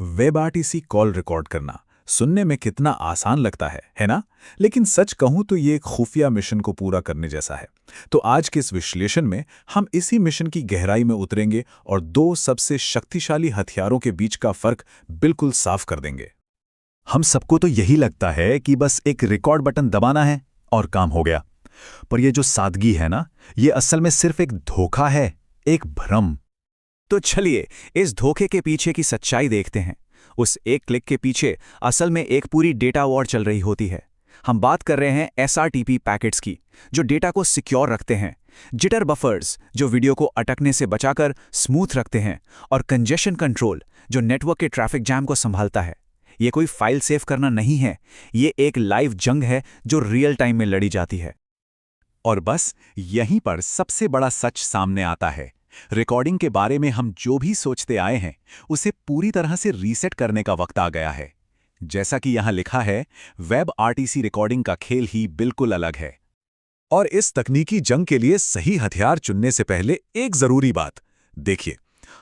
WebRTC call record करना सुनने में कितना आसान लगता है ना? लेकिन सच कहूं तो ये एक खुफिया मिशन को पूरा करने जैसा है। तो आज के इस विश्लेषण में हम इसी मिशन की गहराई में उतरेंगे और दो सबसे शक्तिशाली हथियारों के बीच का फर्क बिल्कुल साफ कर देंगे। हम सबको तो यही लगता है कि बस एक रिकॉर्ड बटन दबाना है और काम हो गया। पर ये जो सादगी है ना, ये असल में सिर्फ एक धोखा है, एक भ्रम। तो चलिए इस धोखे के पीछे की सच्चाई देखते हैं। उस एक क्लिक के पीछे असल में एक पूरी डेटा वॉर चल रही होती है। हम बात कर रहे हैं SRTP पैकेट्स की, जो डेटा को सिक्योर रखते हैं, जिटर बफर्स जो वीडियो को अटकने से बचाकर स्मूथ रखते हैं, और कंजेशन कंट्रोल जो नेटवर्क के ट्रैफिक जैम को संभालता है। ये कोई फाइल सेव करना नहीं है, ये एक लाइव जंग है जो रियल टाइम में लड़ी जाती है। और बस यहीं पर सबसे बड़ा सच सामने आता है। रिकॉर्डिंग के बारे में हम जो भी सोचते आए हैं, उसे पूरी तरह से रीसेट करने का वक्त आ गया है। जैसा कि यहां लिखा है, WebRTC रिकॉर्डिंग का खेल ही बिल्कुल अलग है। और इस तकनीकी जंग के लिए सही हथियार चुनने से पहले एक जरूरी बात देखिए,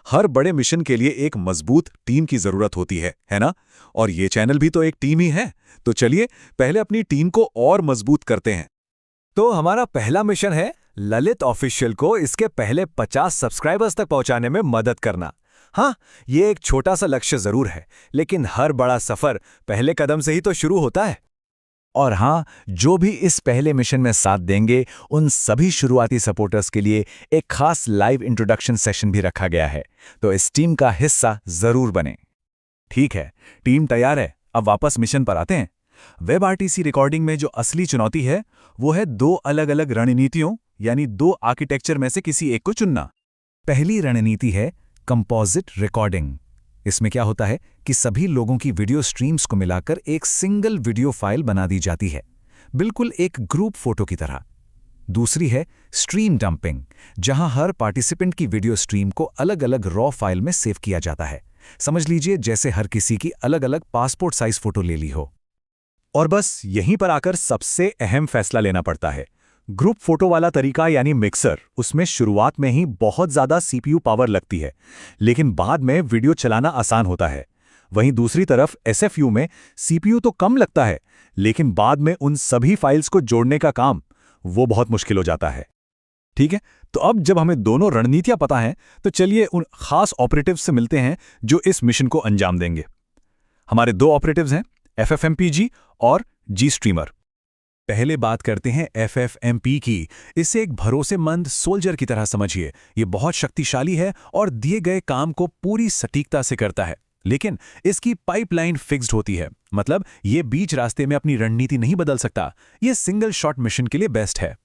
हर बड़े मिशन के लिए एक मजबूत टीम की जरूरत होती है ना? और ये चैनल भी तो एक टीम ही है। तो चलिए पहले अपनी टीम को और मजबूत करते हैं। तो हमारा पहला मिशन है ललित ऑफिशियल को इसके पहले 50 सब्सक्राइबर्स तक पहुंचाने में मदद करना। हाँ, ये एक छोटा सा लक्ष्य जरूर है, लेकिन हर बड़ा सफर पहले कदम से ही तो शुरू होता है। और हाँ, जो भी इस पहले मिशन में साथ देंगे, उन सभी शुरुआती सपोर्टर्स के लिए एक खास लाइव इंट्रोडक्शन सेशन भी रखा गया है। तो इस टीम का हिस्सा जरूर बने। ठीक है, टीम तैयार है। अब वापस मिशन पर आते हैं। WebRTC रिकॉर्डिंग में जो असली चुनौती है, वो है दो अलग अलग रणनीतियों यानी दो आर्किटेक्चर में से किसी एक को चुनना। पहली रणनीति है कंपोजिट रिकॉर्डिंग। इसमें क्या होता है कि सभी लोगों की वीडियो स्ट्रीम्स को मिलाकर एक सिंगल वीडियो फाइल बना दी जाती है, बिल्कुल एक ग्रुप फोटो की तरह। दूसरी है स्ट्रीम डंपिंग, जहां हर पार्टिसिपेंट की वीडियो स्ट्रीम को अलग अलग रॉ फाइल में सेव किया जाता है। समझ लीजिए जैसे हर किसी की अलग अलग पासपोर्ट साइज फोटो ले ली हो। और बस यहीं पर आकर सबसे अहम फैसला लेना पड़ता है। ग्रुप फोटो वाला तरीका यानी मिक्सर, उसमें शुरुआत में ही बहुत ज़्यादा CPU पावर लगती है, लेकिन बाद में वीडियो चलाना आसान होता है। वहीं दूसरी तरफ SFU में CPU तो कम लगता है, लेकिन बाद में उन सभी फाइल्स को जोड़ने का काम वो बहुत मुश्किल हो जाता है। ठीक है, तो अब जब हमें दोनों रणनीतियां पता हैं, तो चलिए उन खास ऑपरेटिव्स से मिलते हैं जो इस मिशन को अंजाम देंगे। हमारे दो ऑपरेटिव्स हैं, FFmpeg और GStreamer। पहले बात करते हैं FFmpeg की। इसे एक भरोसेमंद सोल्जर की तरह समझिए। ये बहुत शक्तिशाली है और दिए गए काम को पूरी सटीकता से करता है, लेकिन इसकी पाइपलाइन फिक्स्ड होती है। मतलब ये बीच रास्ते में अपनी रणनीति नहीं बदल सकता। ये सिंगल शॉट मिशन के लिए बेस्ट है।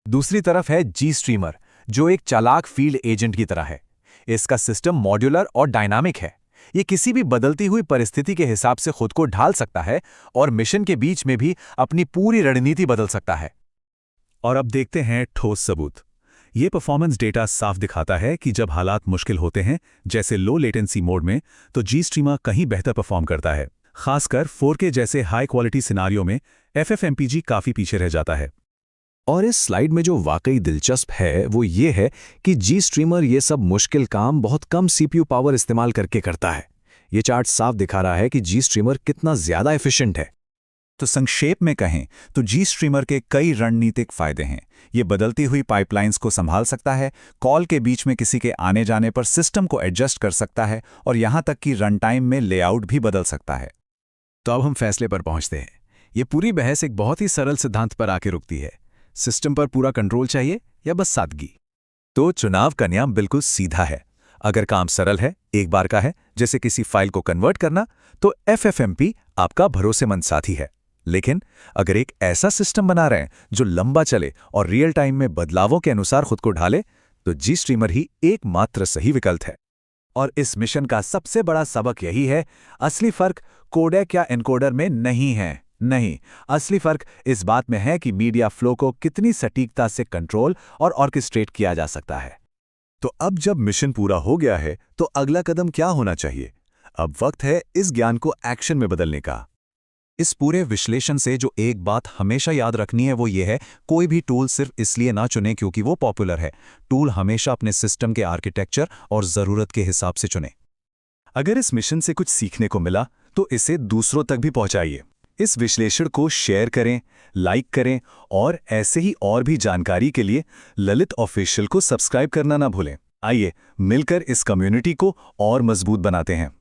दूसरी तरफ है GStreamer, जो एक चालाक फील्ड एजेंट की तरह है। इसका सिस्टम मॉड्यूलर और डायनामिक है। ये किसी भी बदलती हुई परिस्थिति के हिसाब से खुद को ढाल सकता है और मिशन के बीच में भी अपनी पूरी रणनीति बदल सकता है। और अब देखते हैं ठोस सबूत। ये परफॉर्मेंस डेटा साफ दिखाता है कि जब हालात मुश्किल होते हैं, जैसे लो लेटेंसी मोड में, तो GStreamer कहीं बेहतर परफॉर्म करता है। खासकर 4K जैसे हाई क्वालिटी सिनारियो में FFmpeg काफी पीछे रह जाता है। और इस स्लाइड में जो वाकई दिलचस्प है वो ये है कि GStreamer ये सब मुश्किल काम बहुत कम CPU पावर इस्तेमाल करके करता है। ये चार्ट साफ दिखा रहा है कि GStreamer कितना ज्यादा एफिशिएंट है। तो संक्षेप में कहें तो GStreamer के कई रणनीतिक फायदे हैं। ये बदलती हुई पाइपलाइंस को संभाल सकता है, कॉल के बीच में किसी के आने जाने पर सिस्टम को एडजस्ट कर सकता है, और यहां तक कि रन टाइम में लेआउट भी बदल सकता है। तो अब हम फैसले पर पहुंचते हैं। ये पूरी बहस एक बहुत ही सरल सिद्धांत पर आके रुकती है। सिस्टम पर पूरा कंट्रोल चाहिए या बस सादगी? तो चुनाव का नियम बिल्कुल सीधा है। अगर काम सरल है, एक बार का है, जैसे किसी फाइल को कन्वर्ट करना, तो FFmpeg आपका भरोसेमंद साथी है। लेकिन अगर एक ऐसा सिस्टम बना रहे हैं जो लंबा चले और रियल टाइम में बदलावों के अनुसार खुद को ढाले, तो GStreamer ही एकमात्र सही विकल्प है। और इस मिशन का सबसे बड़ा सबक यही है, असली फर्क कोडेक या एनकोडर में नहीं है। नहीं, असली फर्क इस बात में है कि मीडिया फ्लो को कितनी सटीकता से कंट्रोल और ऑर्केस्ट्रेट किया जा सकता है। तो अब जब मिशन पूरा हो गया है, तो अगला कदम क्या होना चाहिए? अब वक्त है इस ज्ञान को एक्शन में बदलने का। इस पूरे विश्लेषण से जो एक बात हमेशा याद रखनी है वो ये है, कोई भी टूल सिर्फ इसलिए ना चुने क्योंकि वो पॉपुलर है। टूल हमेशा अपने सिस्टम के आर्किटेक्चर और ज़रूरत के हिसाब से चुने। अगर इस मिशन से कुछ सीखने को मिला तो इसे दूसरों तक भी पहुंचाइए। इस विश्लेषण को शेयर करें, लाइक करें और ऐसे ही और भी जानकारी के लिए ललित ऑफिशियल को सब्सक्राइब करना ना भूलें। आइए मिलकर इस कम्युनिटी को और मजबूत बनाते हैं।